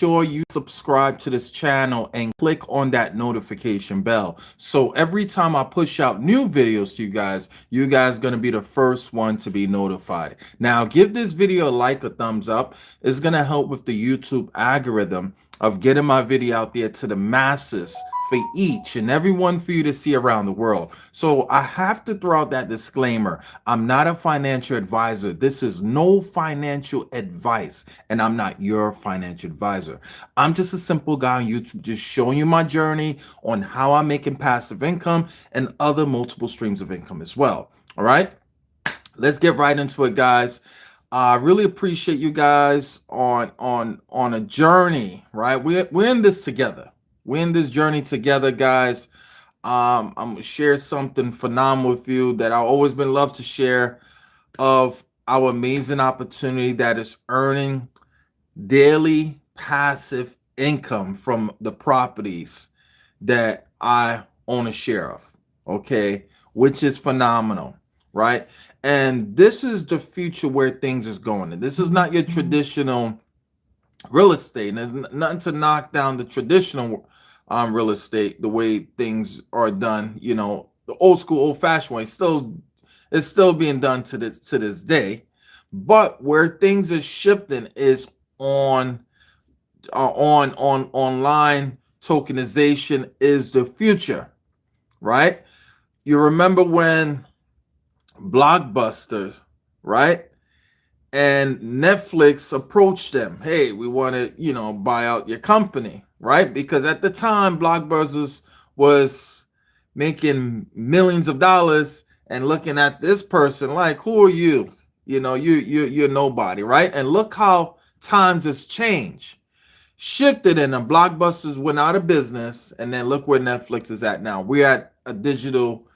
sure you subscribe to this channel and click on that notification bell. So every time I push out new videos to you guys going to be the first one to be notified. Now, give this video a like, a thumbs up. It's going to help with the YouTube algorithm of getting my video out there to the masses for each and every one for you to see around the world. So I have to throw out that disclaimer. I'm not a financial advisor. This is no financial advice, and I'm not your financial advisor. I'm just a simple guy on YouTube just showing you my journey on how I'm making passive income and other multiple streams of income as well. All right, let's get right into it, guys. I really appreciate you guys on a journey, right? We're in this together. We're in this journey together, guys. I'm gonna share something phenomenal with you that I've always been love to share of our amazing opportunity that is earning daily passive income from the properties that I own a share of, okay, which is phenomenal, right? And this is the future where things is going. And this is not your traditional real estate. And there's nothing to knock down the traditional real estate, the way things are done, you know, the old school, old fashioned way. It's still being done to this day. But where things are shifting is on online tokenization is the future, right? You remember when Blockbuster, right, and Netflix approached them, hey, we want to, you know, buy out your company, right? Because at the time, Blockbusters was making millions of dollars and looking at this person like, who are you? You know, you're nobody, right? And look how times has changed, shifted, and the Blockbusters went out of business, and then look where Netflix is at now. We're at a digital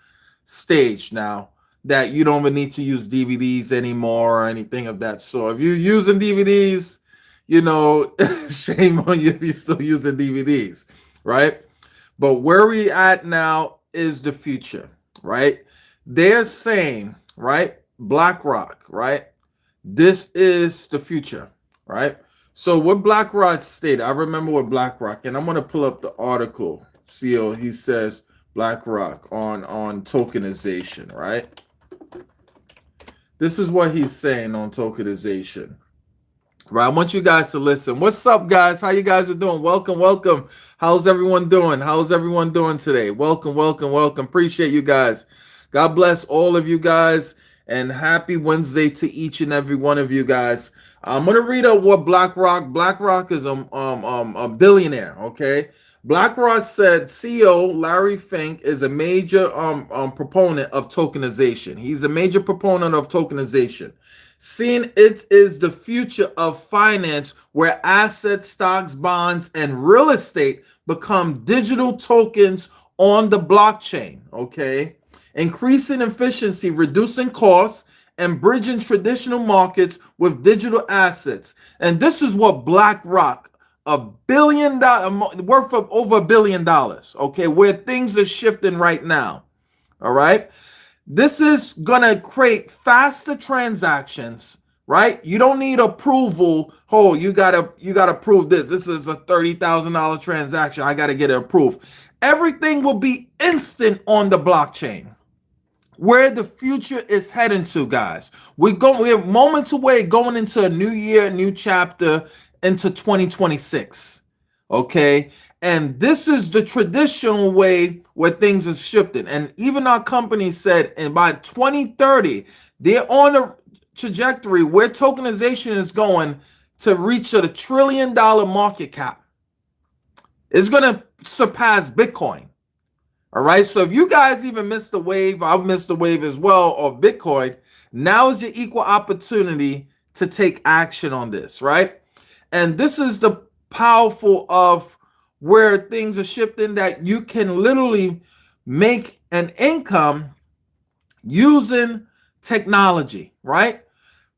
stage now that you don't even need to use DVDs anymore or anything of that sort. If you're using DVDs, you know, shame on you if you're still using DVDs, right? But where we at now is the future, right? They're saying, right, BlackRock, right? This is the future, right? So what BlackRock stated, I remember what BlackRock, and I'm going to pull up the article. See, he says BlackRock on tokenization, right? This is what he's saying on tokenization. Right, I want you guys to listen. What's up, guys? How you guys are doing? Welcome, welcome. How's everyone doing? How's everyone doing today? Welcome, welcome, welcome. Appreciate you guys. God bless all of you guys, and happy Wednesday to each and every one of you guys. I'm gonna read out what BlackRock is a billionaire. Okay, BlackRock said CEO Larry Fink is a major proponent of tokenization. He's a major proponent of tokenization, seeing it is the future of finance where assets, stocks, bonds, and real estate become digital tokens on the blockchain, okay? Increasing efficiency, reducing costs, and bridging traditional markets with digital assets. And this is what BlackRock, $1 billion, worth of over $1 billion, okay, where things are shifting right now, all right? This is gonna create faster transactions, right? You don't need approval. Oh, you gotta prove this. This is a $30,000 transaction. I gotta get it approved. Everything will be instant on the blockchain. Where the future is heading to, guys. We're moments away going into a new year, a new chapter into 2026. Okay, and this is the traditional way where things are shifting. And even our company said, and by 2030, they're on a trajectory where tokenization is going to reach a $1 trillion market cap. It's going to surpass Bitcoin. All right, so if you guys even missed the wave, I've missed the wave as well of Bitcoin. Now is your equal opportunity to take action on this, right? And this is the powerful of where things are shifting, that you can literally make an income using technology, right?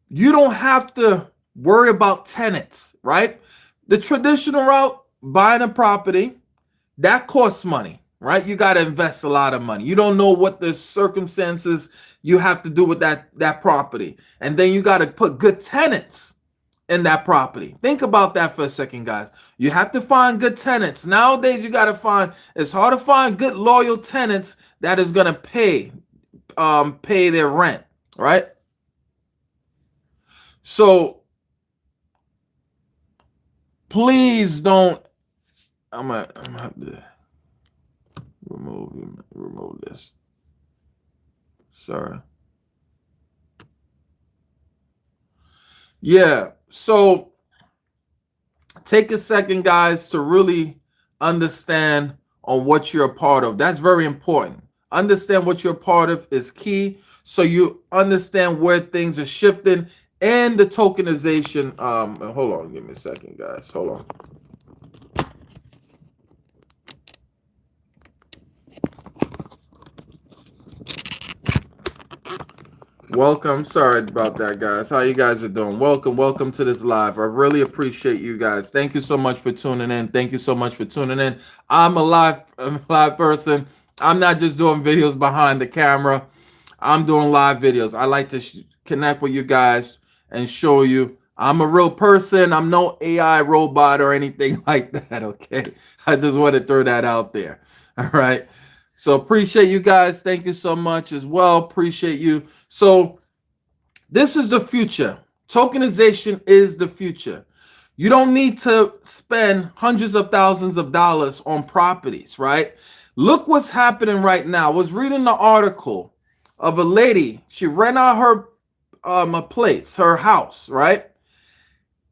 You don't have to worry about tenants, right? The traditional route, buying a property, that costs money, right? You got to invest a lot of money. You don't know what the circumstances you have to do with that property. And then you got to put good tenants, in that property. Think about that for a second, guys. You have to find good tenants. Nowadays, you got to find, it's hard to find good loyal tenants that is going to pay their rent, right? So please don't, I'm gonna have to remove this. Sorry. Yeah, so take a second, guys, to really understand on what you're a part of. That's very important. Understand what you're a part of is key, so you understand where things are shifting and the tokenization. Hold on, give me a second, guys. Hold on. Welcome. Sorry about that, guys. How you guys are doing? Welcome to this live. I really appreciate you guys. Thank you so much for tuning in. Thank you so much for tuning in. I'm a live person. I'm not just doing videos behind the camera. I'm doing live videos. I like to connect with you guys and show you I'm a real person. I'm no AI robot or anything like that, okay? I just want to throw that out there. All right. So appreciate you guys. Thank you so much as well. Appreciate you. So this is the future. Tokenization is the future. You don't need to spend hundreds of thousands of dollars on properties, right? Look what's happening right now. I was reading the article of a lady. She rent out her a place, her house, right?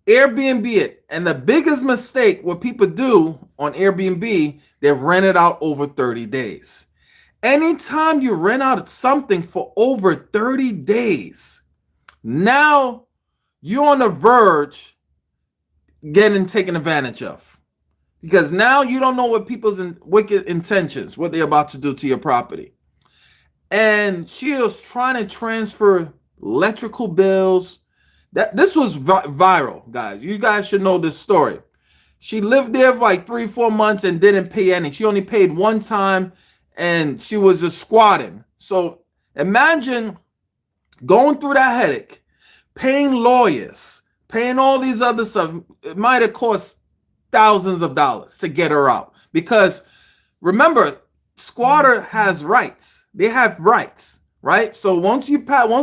Airbnb it. And the biggest mistake what people do on Airbnb, they rent it out over 30 days. Anytime you rent out something for over 30 days, now you're on the verge getting taken advantage of. Because now you don't know what people's wicked intentions, what they're about to do to your property. And she was trying to transfer electrical bills. This was viral, guys. You guys should know this story. She lived there for like 3-4 months and didn't pay any. She only paid one time, and she was just squatting. So imagine going through that headache, paying lawyers, paying all these other stuff. It might have cost thousands of dollars to get her out. Because remember, squatter has rights. They have rights, right? So once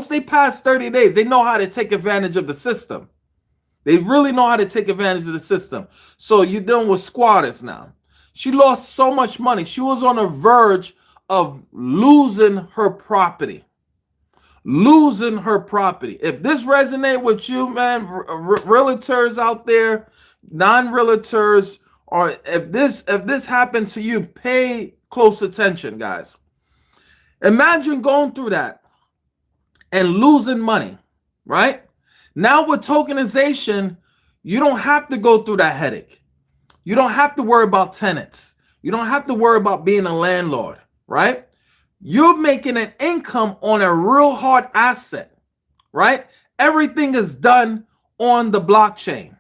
they pass 30 days, they know how to take advantage of the system. They really know how to take advantage of the system. So you're dealing with squatters now. She lost so much money. She was on the verge of losing her property. Losing her property. If this resonates with you, man, realtors out there, non-realtors, or if this happened to you, pay close attention, guys. Imagine going through that and losing money, right? Now with tokenization, you don't have to go through that headache. You don't have to worry about tenants. You don't have to worry about being a landlord, right? You're making an income on a real hard asset, right? Everything is done on the blockchain.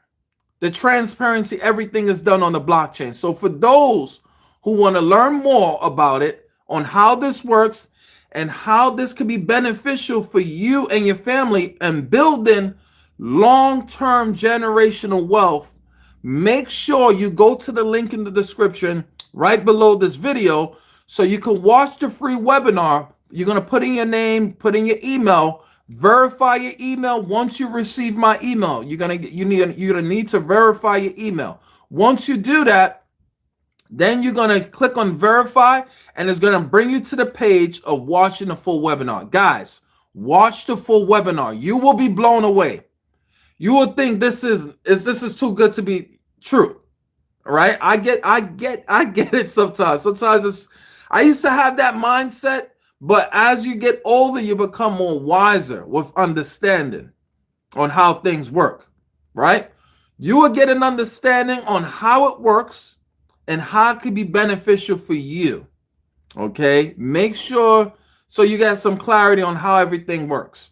The transparency, everything is done on the blockchain. So for those who want to learn more about it, on how this works and how this could be beneficial for you and your family and building long-term generational wealth, make sure you go to the link in the description right below this video so you can watch the free webinar. You're going to put in your name, put in your email, verify your email. Once you receive my email, you're gonna need to verify your email. Once you do that, then you're going to click on verify, and it's going to bring you to the page of watching the full webinar. Guys, watch the full webinar. You will be blown away. You will think this is too good to be true. All right? I get it sometimes. Sometimes I used to have that mindset, but as you get older, you become more wiser with understanding on how things work, right? You will get an understanding on how it works and how it could be beneficial for you. Okay, make sure so you got some clarity on how everything works.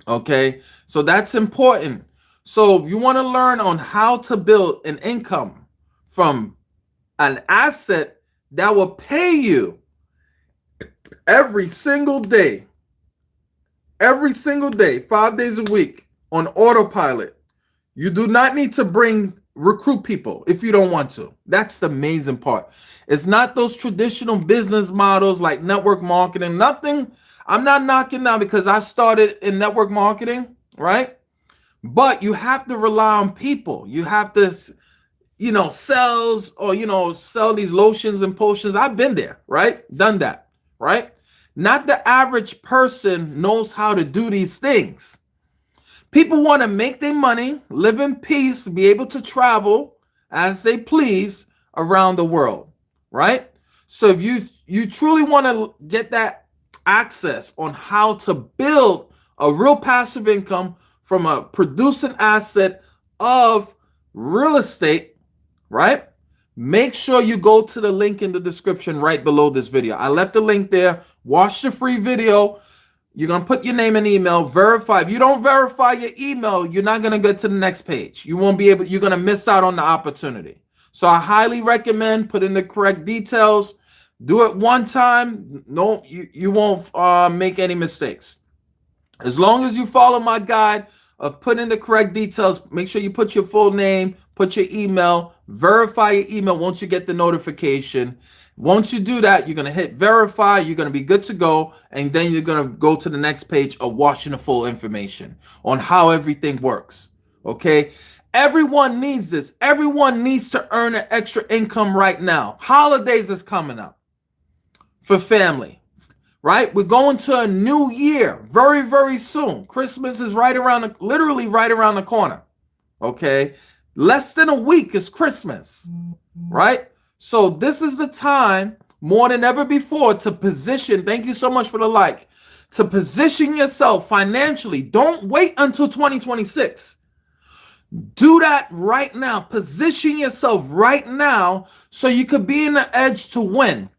Okay, so that's important. So if you want to learn on how to build an income from an asset that will pay you every single day, 5 days a week on autopilot, You do not need to recruit people if you don't want to. That's the amazing part. It's not those traditional business models like network marketing. Nothing. I'm not knocking now because I started in network marketing, right? But you have to rely on people. You have to, sales or, sell these lotions and potions. I've been there, right? Done that, right? Not the average person knows how to do these things. People want to make their money, live in peace, be able to travel as they please around the world, right? So if you truly want to get that access on how to build a real passive income from a producing asset of real estate, right? Make sure you go to the link in the description right below this video. I left the link there. Watch the free video. You're going to put your name and email, verify. If you don't verify your email, you're not going to get to the next page. You won't be able, you're going to miss out on the opportunity. So I highly recommend put in the correct details. Do it one time. No, you won't make any mistakes. As long as you follow my guide of putting the correct details, make sure you put your full name, put your email, verify your email once you get the notification. Once you do that, you're going to hit verify, you're going to be good to go, and then you're going to go to the next page of watching the full information on how everything works, okay? Everyone needs this. Everyone needs to earn an extra income right now. Holidays is coming up for family, right? We're going to a new year very, very soon. Christmas is literally right around the corner, okay? Less than a week is Christmas, right? So this is the time more than ever before to position. Thank you so much for the like. To position yourself financially. Don't wait until 2026. Do that right now. Position yourself right now so you could be in the edge to win.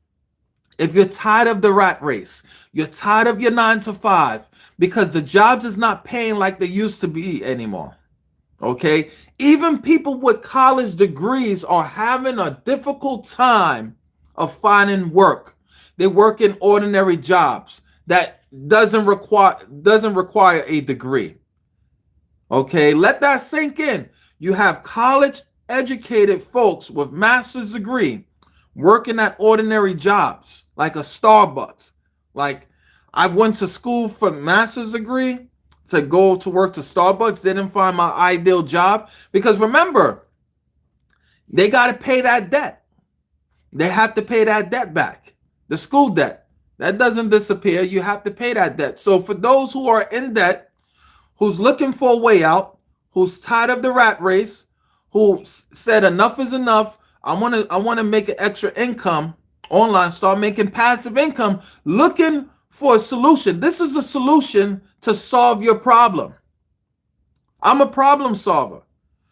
If you're tired of the rat race, you're tired of your 9 to 5 because the jobs is not paying like they used to be anymore. Okay, even people with college degrees are having a difficult time of finding work. They work in ordinary jobs that doesn't require a degree. Okay, let that sink in. You have college educated folks with master's degree working at ordinary jobs like a Starbucks. Like I went to school for master's degree to go to work to Starbucks, didn't find my ideal job. Because remember, they got to pay that debt. They have to pay that debt back. The school debt. That doesn't disappear. You have to pay that debt. So for those who are in debt, who's looking for a way out, who's tired of the rat race, who said enough is enough, I want to make an extra income online, start making passive income, looking for a solution. This is a solution to solve your problem. I'm a problem solver.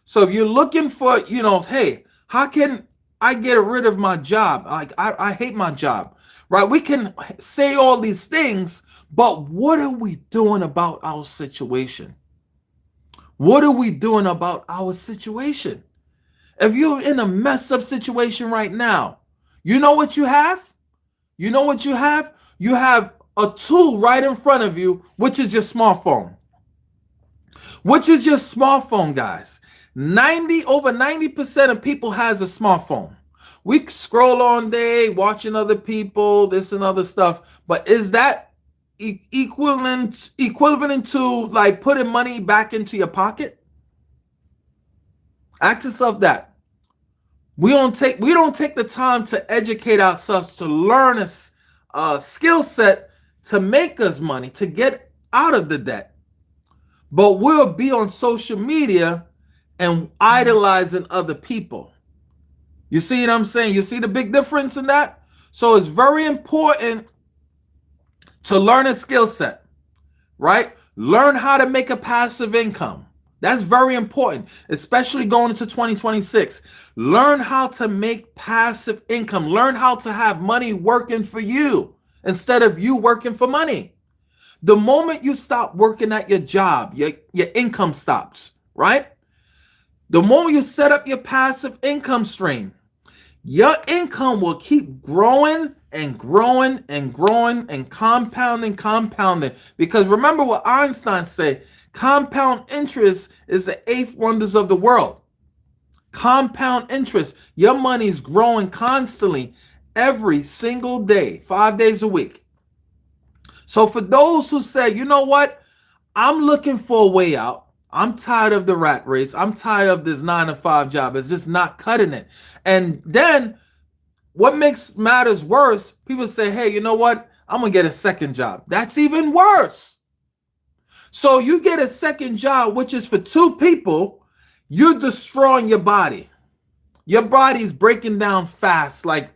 So if you're looking for, hey, how can I get rid of my job? Like I hate my job, right? We can say all these things, but what are we doing about our situation? What are we doing about our situation? If you're in a messed up situation right now, you know what you have? You know what you have? You have a tool right in front of you, which is your smartphone. Which is your smartphone, guys. Over 90% of people has a smartphone. We scroll all day, watching other people, this and other stuff. But is that equivalent to like putting money back into your pocket? Ask yourself that. We don't take the time to educate ourselves, to learn a skill set to make us money, to get out of the debt. But we'll be on social media and idolizing other people. You see what I'm saying? You see the big difference in that? So it's very important to learn a skill set, right? Learn how to make a passive income. That's very important, especially going into 2026. Learn how to make passive income. Learn how to have money working for you instead of you working for money. The moment you stop working at your job, your income stops, right? The moment you set up your passive income stream, your income will keep growing and growing and growing and compounding. Because remember what Einstein said, compound interest is the eighth wonders of the world. Compound interest. Your money is growing constantly every single day, 5 days a week. So for those who say, you know what, I'm looking for a way out. I'm tired of the rat race. I'm tired of this 9-to-5 job. It's just not cutting it. And then what makes matters worse, people say, hey, you know what? I'm going to get a second job. That's even worse. So you get a second job, which is for two people. You're destroying your body. Your body's breaking down fast. Like,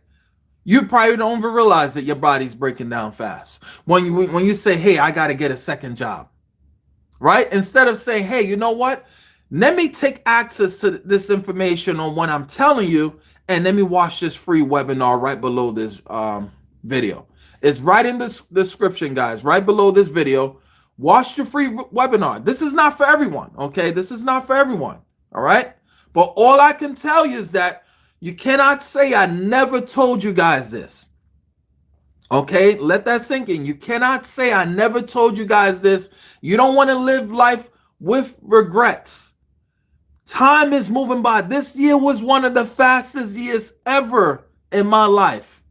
you probably don't even realize that your body's breaking down fast. When you say, hey, I got to get a second job, right? Instead of saying, hey, you know what? Let me take access to this information on what I'm telling you, and let me watch this free webinar right below this video. It's right in the description, guys, right below this video. Watch the free webinar. This is not for everyone, okay? This is not for everyone, all right? But all I can tell you is that you cannot say I never told you guys this. Okay, let that sink in. You cannot say I never told you guys this. You don't want to live life with regrets. Time is moving by. This year was one of the fastest years ever in my life.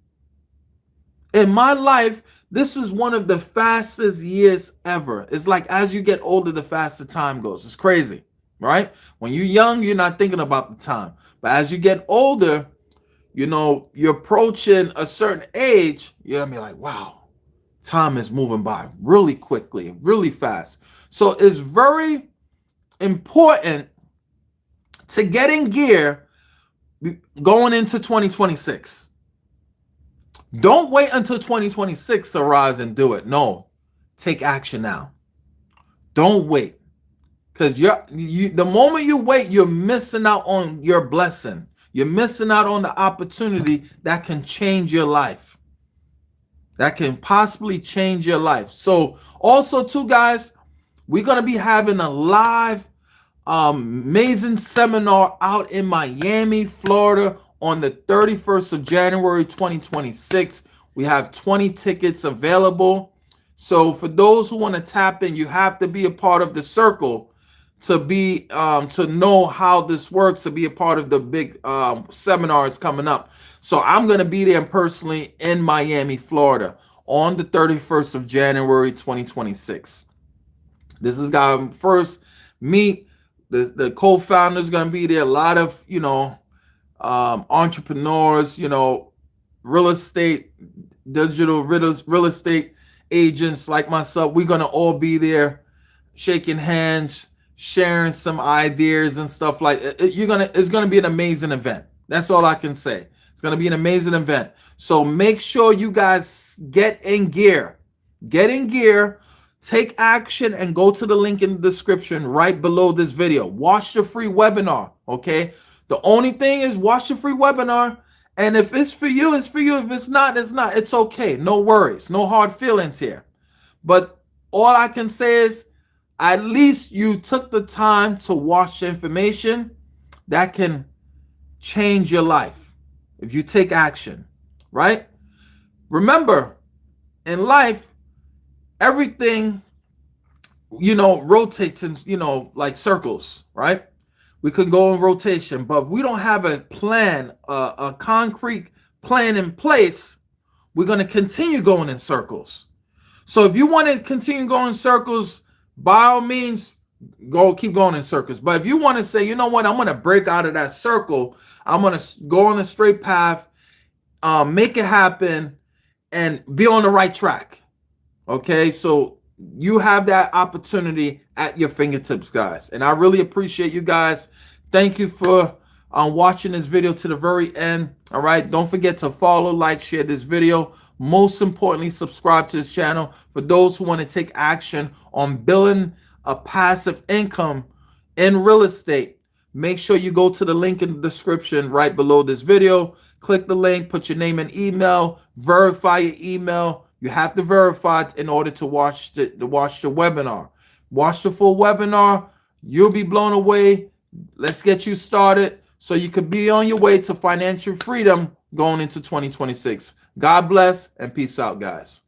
In my life, this is one of the fastest years ever. It's like as you get older, the faster time goes. It's crazy, right? When you're young, you're not thinking about the time. But as you get older, you know, you're approaching a certain age, you're gonna be like, wow, time is moving by really quickly, really fast. So it's very important to get in gear going into 2026. Don't wait until 2026 to rise and do it. No, take action now. Don't wait. Because the moment you wait, you're missing out on your blessing. You're missing out on the opportunity that can change your life. That can possibly change your life. So also too, guys, we're going to be having a live amazing seminar out in Miami, Florida on the 31st of January, 2026. We have 20 tickets available. So for those who want to tap in, you have to be a part of the circle to be to know how this works, to be a part of the big seminars coming up. So I'm going to be there personally in Miami, Florida on the 31st of January, 2026. This is our first meet. The co-founders going to be there. A lot of, you know, entrepreneurs, you know, real estate, digital real estate agents like myself. We're going to all be there shaking hands, sharing some ideas and stuff like it. It's going to be an amazing event. That's all I can say. It's going to be an amazing event. So make sure you guys get in gear. Get in gear. Take action and go to the link in the description right below this video. Watch the free webinar, okay? The only thing is watch the free webinar, and if it's for you, it's for you. If it's not, it's not. It's okay. No worries. No hard feelings here. But all I can say is at least you took the time to watch the information that can change your life if you take action, right? Remember, in life, everything, you know, rotates in, you know, like circles, right? We could go in rotation, but we don't have a plan, a concrete plan in place. We're going to continue going in circles. So if you want to continue going in circles, by all means, keep going in circles. But if you want to say, you know what, I'm going to break out of that circle. I'm going to go on a straight path, make it happen, and be on the right track. Okay, so you have that opportunity at your fingertips, guys. And I really appreciate you guys. Thank you for watching this video to the very end. All right, don't forget to follow, like, share this video. Most importantly, subscribe to this channel for those who want to take action on building a passive income in real estate. Make sure you go to the link in the description right below this video. Click the link, put your name and email, verify your email. You have to verify it in order to watch the webinar. Watch the full webinar. You'll be blown away. Let's get you started so you could be on your way to financial freedom going into 2026. God bless and peace out, guys.